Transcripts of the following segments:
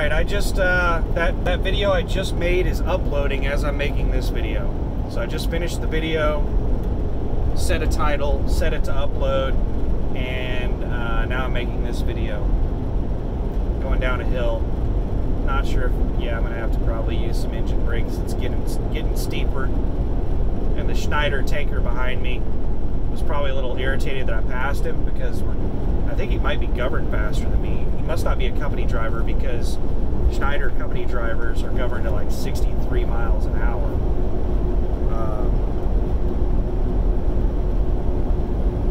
Alright, I just, that video I just made is uploading as I'm making this video. So I just finished the video, set a title, set it to upload, and now I'm making this video. Going down a hill. Not sure if, yeah, I'm going to have to probably use some engine brakes. It's getting steeper. And the Schneider tanker behind me was probably a little irritated that I passed him because I think he might be governed faster than me. He must not be a company driver because Schneider company drivers are governed at like 63 miles an hour.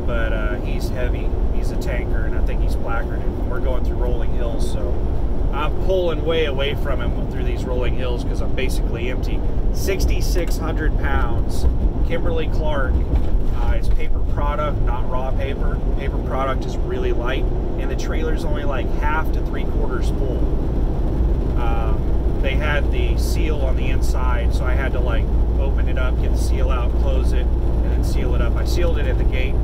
But he's heavy. He's a tanker, and I think he's placarded. And we're going through rolling hills, so I'm pulling way away from him through these rolling hills because I'm basically empty. 6,600 pounds. Kimberly Clark. It's paper product, not raw paper. Paper product is really light, and the trailer's only like half to 3/4 full. They had the seal on the inside, so I had to like open it up, get the seal out, close it, and then seal it up. I sealed it at the gate,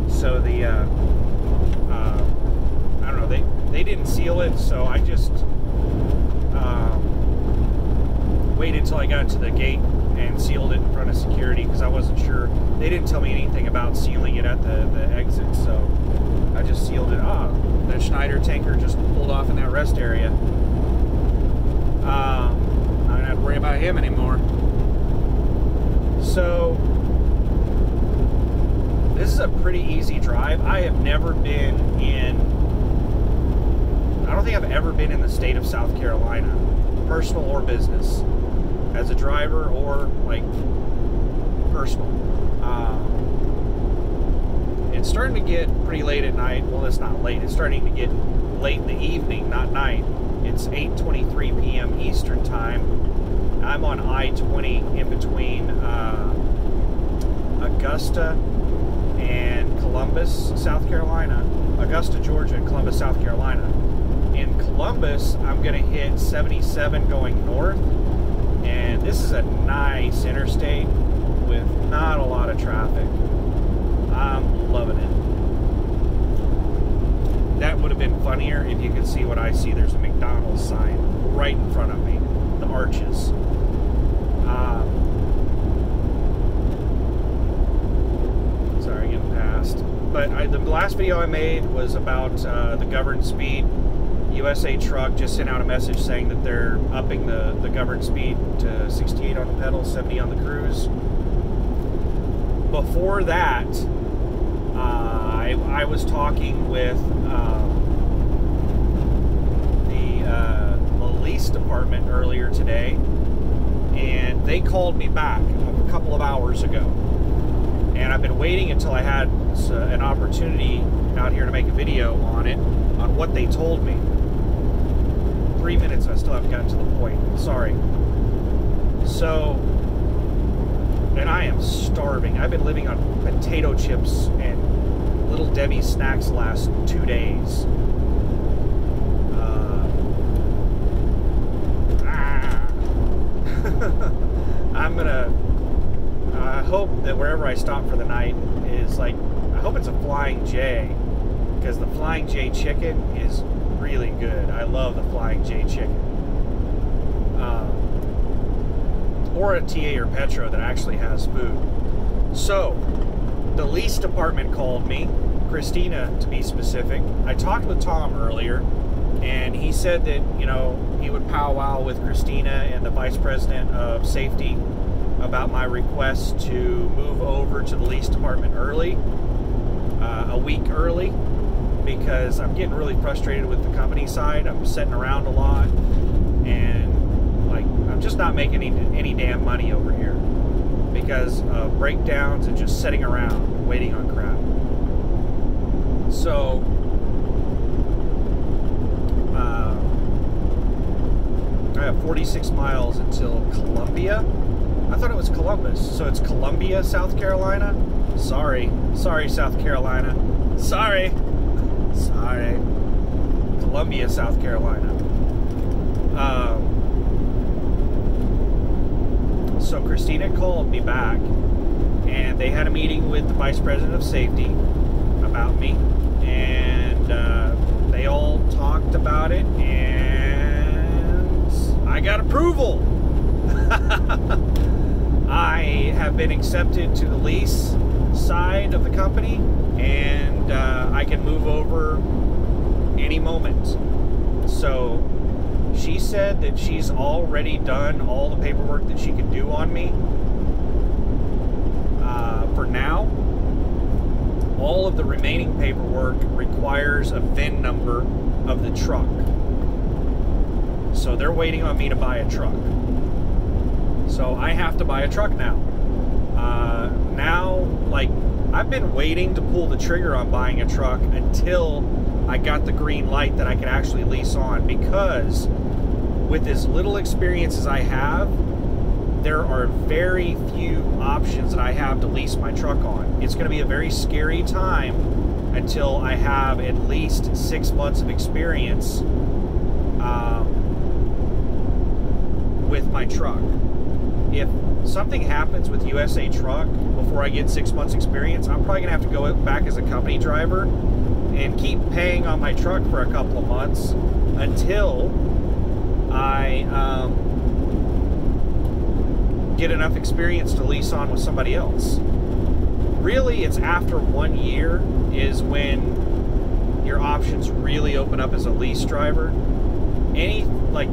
so the I don't know, they didn't seal it, so I just waited until I got to the gate and sealed it in front of security because I wasn't sure. They didn't tell me anything about sealing it at the exit, so I just sealed it. That Schneider tanker just pulled off in that rest area. I don't have to worry about him anymore. So this is a pretty easy drive. I have never been I don't think I've ever been in the state of South Carolina, personal or business, as a driver or like personal. It's starting to get pretty late at night. Well, it's not late. It's starting to get late in the evening, not night. It's 8:23 p.m. Eastern time. I'm on I-20 in between Augusta and Columbus, South Carolina. Augusta, Georgia, and Columbus, South Carolina. In Columbus, I'm going to hit 77 going north. And this is a nice interstate with not a lot of traffic. I'm loving it. That would have been funnier if you could see what I see. There's a McDonald's sign right in front of me. The arches. Sorry, getting past. But the last video I made was about the governed speed. USA Truck just sent out a message saying that they're upping the governed speed to 68 on the pedal, 70 on the cruise. Before that, I was talking with the lease department earlier today, and they called me back a couple of hours ago. And I've been waiting until I had an opportunity out here to make a video on it, on what they told me. 3 minutes, I still haven't gotten to the point. Sorry. So, and I am starving. I've been living on potato chips and Little Debbie snacks the last 2 days. I'm gonna, I hope that wherever I stop for the night is like, I hope it's a Flying J, because the Flying J chicken is really good. I love the Flying J chicken. Or a TA or Petro that actually has food. So, the lease department called me, Christina to be specific. I talked with Tom earlier, and he said that, you know, he would powwow with Christina and the Vice President of Safety about my request to move over to the lease department early, a week early, because I'm getting really frustrated with the company side. I'm sitting around a lot, and like I'm just not making any damn money over here because of breakdowns and just sitting around waiting on crap. So I have 46 miles until Columbia. I thought it was Columbus, so it's Columbia, South Carolina. Sorry, South Carolina. Sorry. Columbia, South Carolina. So Christina called me back, and they had a meeting with the Vice President of Safety about me, and they all talked about it, and I got approval. I have been accepted to the lease side of the company, and I can move over any moment. So she said that she's already done all the paperwork that she could do on me. For now, all of the remaining paperwork requires a VIN number of the truck. So they're waiting on me to buy a truck. So I have to buy a truck now. I've been waiting to pull the trigger on buying a truck until I got the green light that I could actually lease on, because with as little experience as I have, there are very few options that I have to lease my truck on. It's going to be a very scary time until I have at least 6 months of experience with my truck. If something happens with USA Truck before I get 6 months experience, I'm probably gonna have to go back as a company driver and keep paying on my truck for a couple of months until I get enough experience to lease on with somebody else. Really, it's after 1 year is when your options really open up as a lease driver.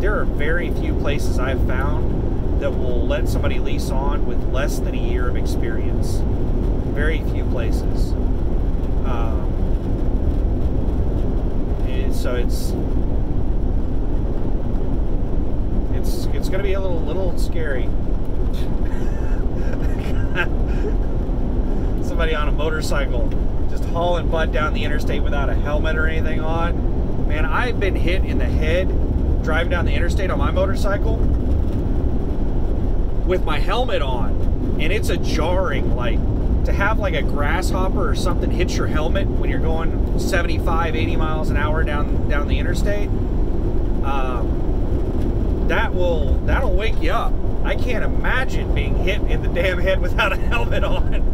There are very few places I've found that will let somebody lease on with less than a year of experience. Very few places. So it's going to be a little scary. Somebody on a motorcycle just hauling butt down the interstate without a helmet or anything on. Man, I've been hit in the head driving down the interstate on my motorcycle with my helmet on, and it's a jarring, to have a grasshopper or something hit your helmet when you're going 75, 80 miles an hour down the interstate. That'll wake you up. I can't imagine being hit in the damn head without a helmet on.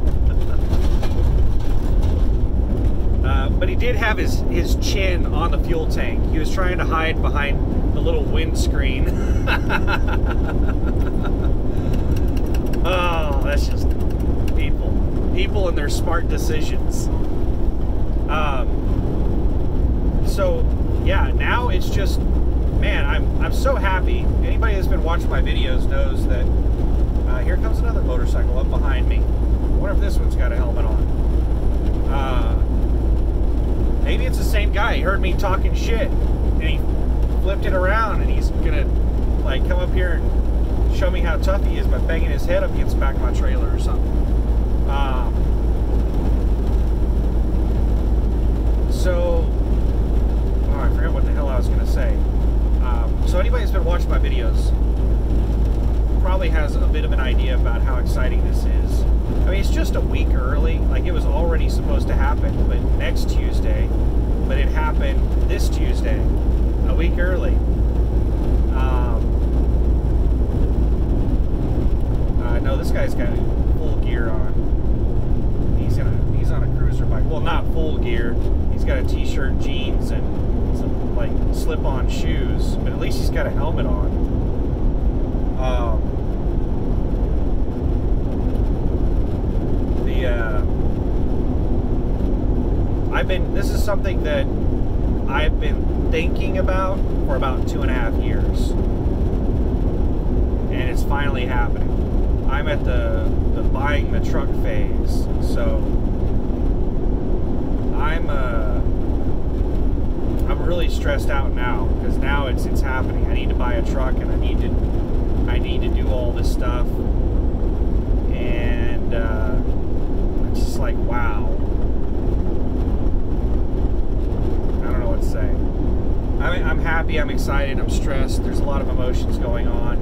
But he did have his chin on the fuel tank. He was trying to hide behind the little windscreen. Oh, that's just people and their smart decisions. So yeah, now it's just, man, I'm so happy. Anybody that's been watching my videos knows that here comes another motorcycle up behind me. I wonder if this one's got a helmet on. Maybe it's the same guy. He heard me talking shit and he flipped it around, and he's gonna come up here and show me how tough he is by banging his head up against the back of my trailer or something. I forgot what the hell I was gonna say. So anybody that's been watching my videos probably has a bit of an idea about how exciting this is. I mean, it's just a week early. It was already supposed to happen, but next Tuesday. But it happened this Tuesday, a week early. No, this guy's got full gear on. He's on a cruiser bike. Well, not full gear. He's got a t-shirt, jeans, and some slip-on shoes. But at least he's got a helmet on. This is something that I've been thinking about for about 2.5 years, and it's finally happening. I'm at the buying the truck phase, so I'm really stressed out now, because now it's happening. I need to buy a truck, and I need to do all this stuff, and it's just wow. Say. I'm happy, I'm excited, I'm stressed. There's a lot of emotions going on.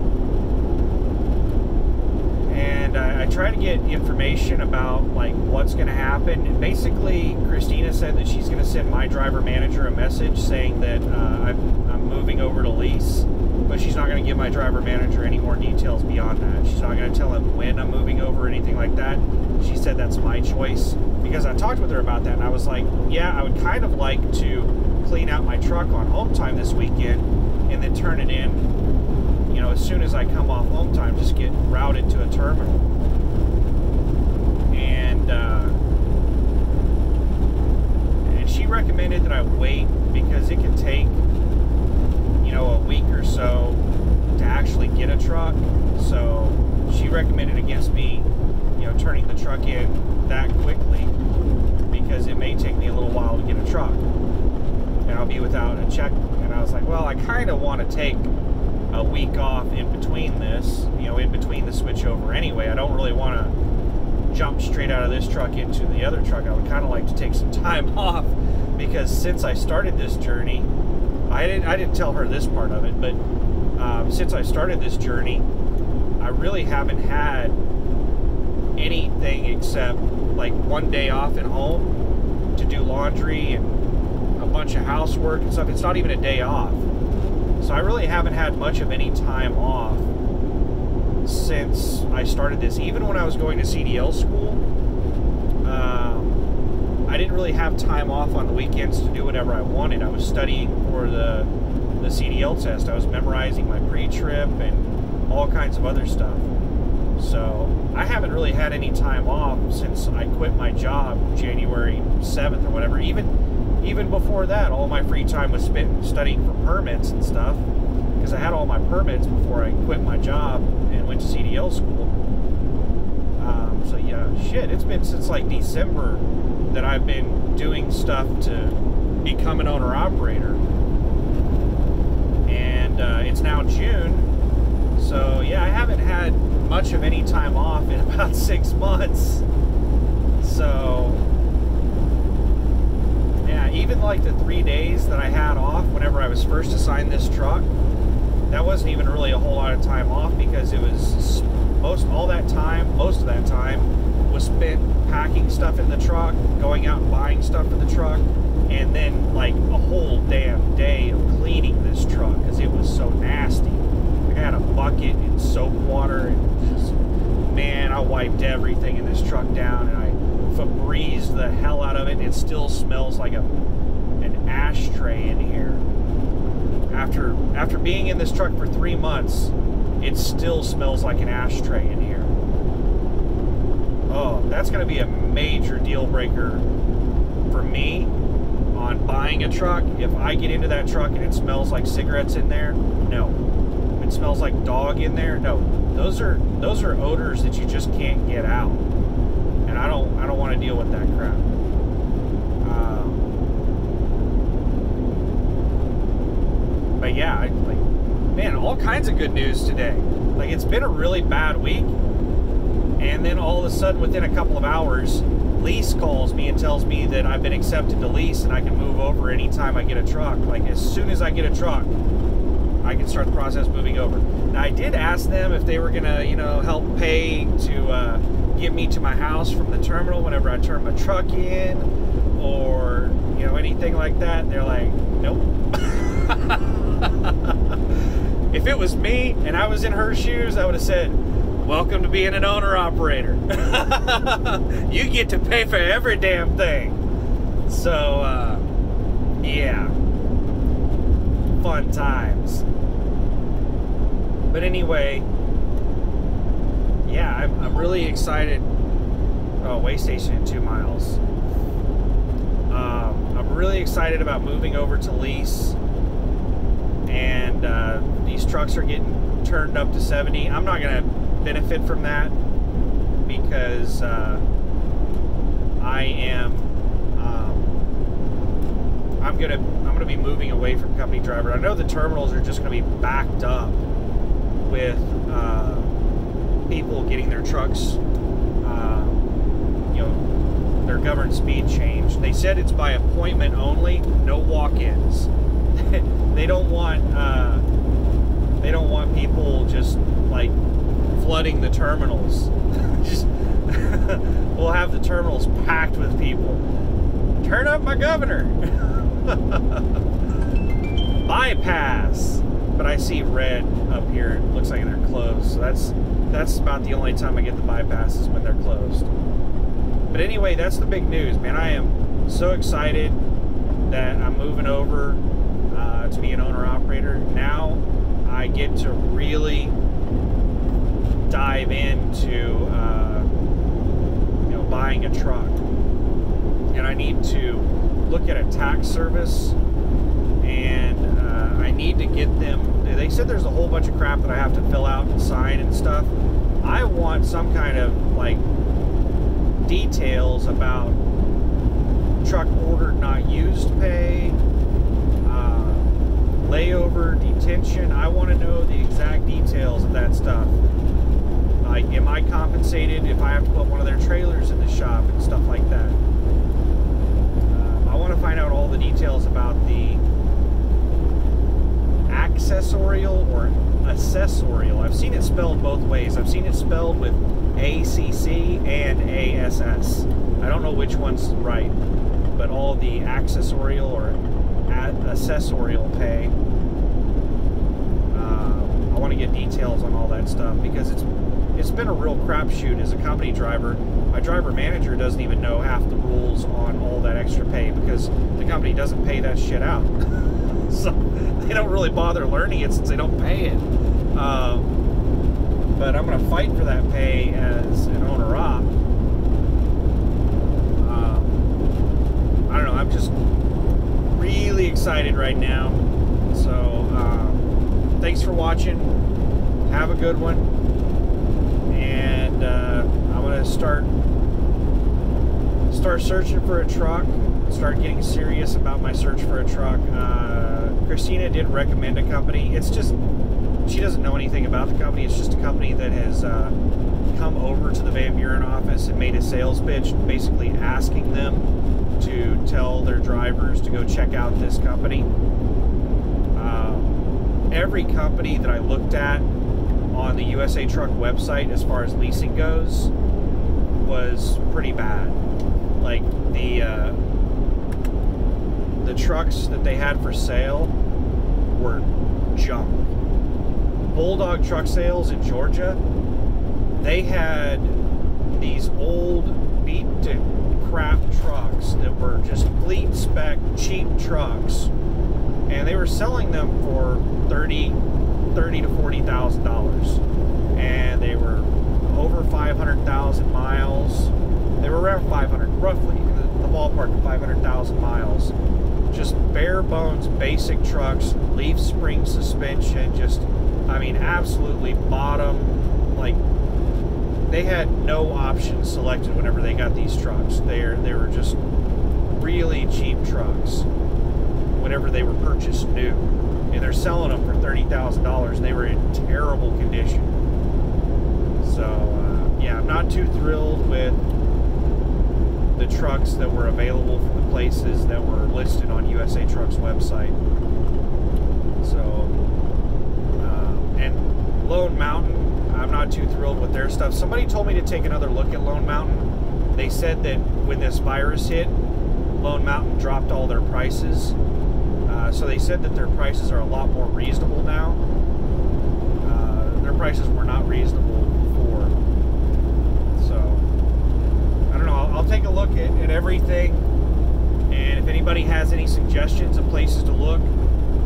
And I try to get information about what's going to happen. And basically, Christina said that she's going to send my driver manager a message saying that I'm moving over to lease, but she's not going to give my driver manager any more details beyond that. She's not going to tell him when I'm moving over or anything like that. She said that's my choice, because I talked with her about that, and I was like, yeah, I would kind of like to clean out my truck on home time this weekend and then turn it in you know, as soon as I come off home time, just get routed to a terminal. And she recommended that I wait because it can take, you know, a week or so to actually get a truck. So she recommended against me, you know, turning the truck in that quickly because it may take me a little while to get a truck and I'll be without a check. And I was like, well, I kind of want to take a week off in between this, you know, in between the switchover anyway. I don't really want to jump straight out of this truck into the other truck. I would kind of like to take some time off because since I started this journey, I didn't tell her this part of it, but since I started this journey, I really haven't had anything except like one day off at home to do laundry and a bunch of housework and stuff. It's not even a day off. So I really haven't had much of any time off since I started this. Even when I was going to CDL school, I didn't really have time off on the weekends to do whatever I wanted. I was studying for the CDL test. I was memorizing my pre-trip and all kinds of other stuff. So I haven't really had any time off since I quit my job January 7th or whatever. Even before that, all my free time was spent studying for permits and stuff because I had all my permits before I quit my job and went to CDL school. So yeah, shit, it's been since like December that I've been doing stuff to become an owner-operator. And it's now June, so yeah, I haven't had much of any time off in about 6 months. So yeah, even like the 3 days that I had off whenever I was first assigned this truck, that wasn't even really a whole lot of time off because it was most of that time was spent packing stuff in the truck, going out and buying stuff for the truck, and then like a whole damn day of cleaning this truck because it was so nasty. I had a bucket and soap water and just, man, I wiped everything in this truck down and I Febrezed the hell out of it. It still smells like an ashtray in here. After being in this truck for 3 months, it still smells like an ashtray in here. Oh, that's going to be a major deal breaker for me on buying a truck. If I get into that truck and it smells like cigarettes in there, no. If it smells like dog in there, no. Those are odors that you just can't get out. And I don't want to deal with that crap. But yeah, man, all kinds of good news today. Like, it's been a really bad week, and then all of a sudden, within a couple of hours, Lease calls me and tells me that I've been accepted to Lease and I can move over anytime I get a truck. Like, as soon as I get a truck, I can start the process moving over. Now, I did ask them if they were gonna, you know, help pay to get me to my house from the terminal whenever I turn my truck in, or, you know, anything like that. They're like, nope. If it was me and I was in her shoes, I would have said, welcome to being an owner-operator. You get to pay for every damn thing. So, yeah. Fun times. But anyway, yeah, I'm really excited. Oh, way station in 2 miles. I'm really excited about moving over to Lease. And these trucks are getting turned up to 70. I'm not going to benefit from that because I'm gonna be moving away from company driver. I know the terminals are just going to be backed up with people getting their trucks, you know, their governed speed changed. They said it's by appointment only, no walk-ins. They don't want people just like flooding the terminals. Just we'll have the terminals packed with people. Turn up my governor. Bypass. But I see red up here. It looks like they're closed. So that's about the only time I get the bypass is when they're closed. But anyway, that's the big news, man. I am so excited that I'm moving over to be an owner-operator. Now I get to really dive into buying a truck, and I need to look at a tax service, and I need to get them. They said there's a whole bunch of crap that I have to fill out and sign and stuff. I want some kind of like details about truck ordered not used pay, layover, detention. I want to know the exact details of that stuff. Like, am I compensated if I have to put one of their trailers in the shop and stuff like that? I want to find out all the details about the accessorial or accessorial. I've seen it spelled both ways. I've seen it spelled with ACC and ASS. I don't know which one's right, but all the accessorial or accessorial pay, I want to get details on all that stuff, because it's been a real crapshoot as a company driver. My driver manager doesn't even know half the rules on all that extra pay, because the company doesn't pay that shit out. So they don't really bother learning it since they don't pay it. But I'm going to fight for that pay as an owner-op. I don't know, I'm just really excited right now. So thanks for watching. Have a good one. And I'm going to start searching for a truck, start getting serious about my search for a truck. Christina did recommend a company. It's just, she doesn't know anything about the company. It's just a company that has come over to the Van Buren office and made a sales pitch, basically asking them to tell their drivers to go check out this company. Every company that I looked at on the USA Truck website as far as leasing goes was pretty bad. Like the trucks that they had for sale were junk. Bulldog Truck Sales in Georgia, they had these old beat to crap trucks that were just fleet spec cheap trucks, and they were selling them for $30,000 to $40,000, and they were over 500,000 miles. They were around 500, roughly the ballpark of 500,000 miles. Just bare bones basic trucks, leaf spring suspension, just, I mean, absolutely bottom. Like, they had no options selected whenever they got these trucks. They were just really cheap trucks whenever they were purchased new, and they're selling them for $30,000, and they were in terrible condition. So yeah, I'm not too thrilled with the trucks that were available from the places that were listed on USA Truck's website. So and Lone Mountain, I'm not too thrilled with their stuff. Somebody told me to take another look at Lone Mountain. They said that when this virus hit, Lone Mountain dropped all their prices. So they said that their prices are a lot more reasonable now. Their prices were not reasonable before. So, I don't know. I'll take a look at everything. And if anybody has any suggestions of places to look,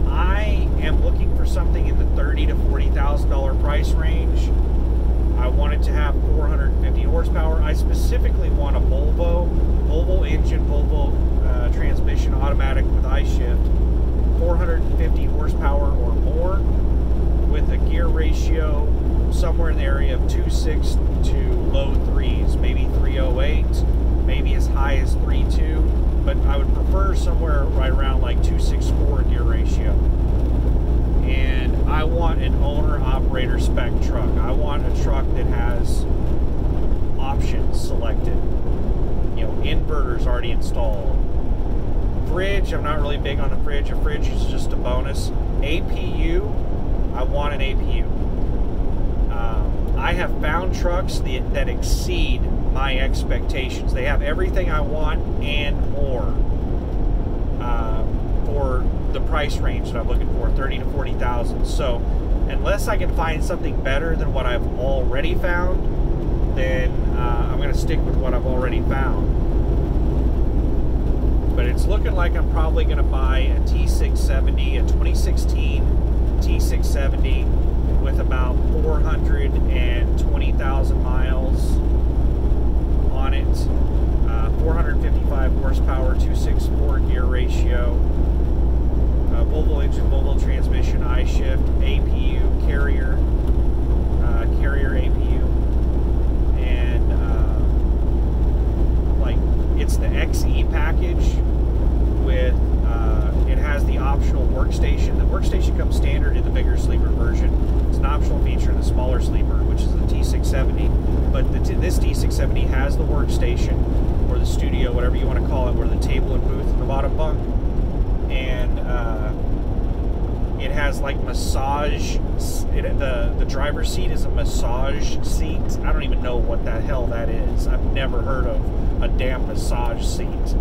I am looking for something in the $30,000 to $40,000 price range. I want it to have 450 horsepower. I specifically want a Volvo engine, Volvo transmission, automatic with I-shift, 450 horsepower or more, with a gear ratio somewhere in the area of 2.6 to low 3s, maybe 3.08, maybe as high as 3.2, but I would prefer somewhere right around like 2.64 gear ratio. And I want an owner-operator spec truck. I want a truck that has options selected. You know, inverters already installed. Fridge, I'm not really big on the fridge. A fridge is just a bonus. APU, I want an APU. I have found trucks that exceed my expectations. They have everything I want and more for the price range that I'm looking for, 30 to 40,000. So unless I can find something better than what I've already found, then I'm going to stick with what I've already found. But it's looking like I'm probably going to buy a T670, a 2016 T670 with with about 420,000 miles on it. 455 horsepower, 2.6 gear ratio. Volvo engine, Volvo transmission, I-shift, APU, carrier APU, and like it's the XE package with it has the optional workstation. The workstation comes standard in the bigger sleeper version. It's an optional feature in the smaller sleeper, which is the T670. But this T670 has the workstation, or the studio, whatever you want to call it, where the table and booth in the bottom bunk, and it has like massage. The driver's seat is a massage seat. I don't even know what the hell that is. I've never heard of a damn massage seat.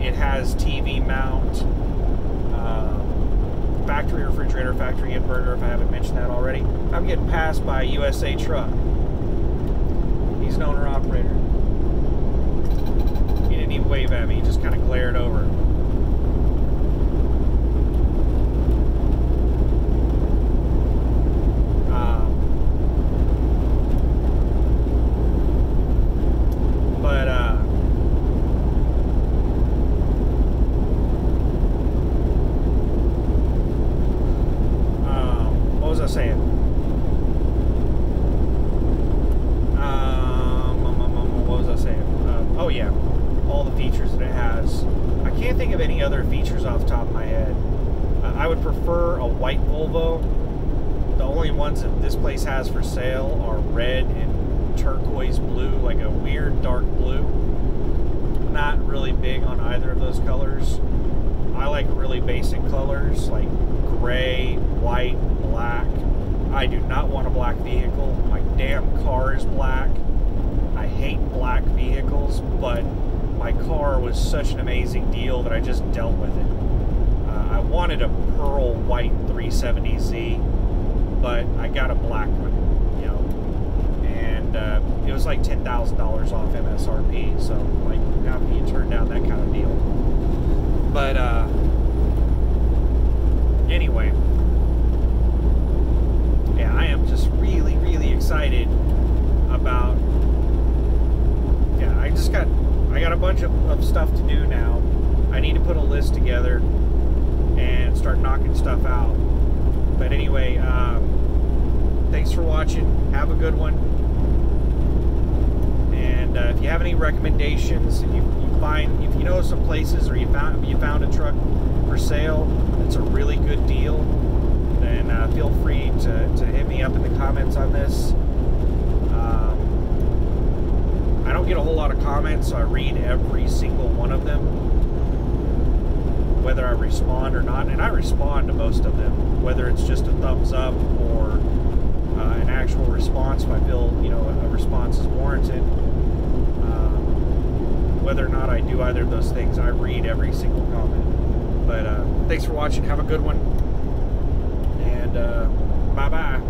It has TV mount, factory refrigerator, factory inverter, if I haven't mentioned that already. I'm getting passed by a USA truck. He's an owner-operator. He didn't even wave at me, he just kind of glared over. What was I saying? Oh yeah, all the features that it has. I can't think of any other features off the top of my head. I would prefer a white Volvo. The only ones that this place has for sale are red and turquoise blue, like a weird dark blue. Not really big on either of those colors. I like really basic colors like gray, white, black. I do not want a black vehicle. My damn car is black. I hate black vehicles, but my car was such an amazing deal that I just dealt with it. I wanted a pearl white 370Z, but I got a black one, you know, and it was like $10,000 off MSRP, so like how can you turn down that kind of deal? But anyway, yeah, I am just really, really excited about. Yeah, I got a bunch of stuff to do now. I need to put a list together and start knocking stuff out. But anyway, thanks for watching. Have a good one. And if you have any recommendations, if you know some places, or you found a truck for sale that's a really good deal, then feel free to hit me up in the comments on this. I don't get a whole lot of comments, so I read every single one of them, whether I respond or not, and I respond to most of them, whether it's just a thumbs up or an actual response if I feel, you know, a response is warranted. Whether or not I do either of those things, I read every single comment. But thanks for watching. Have a good one, and bye-bye.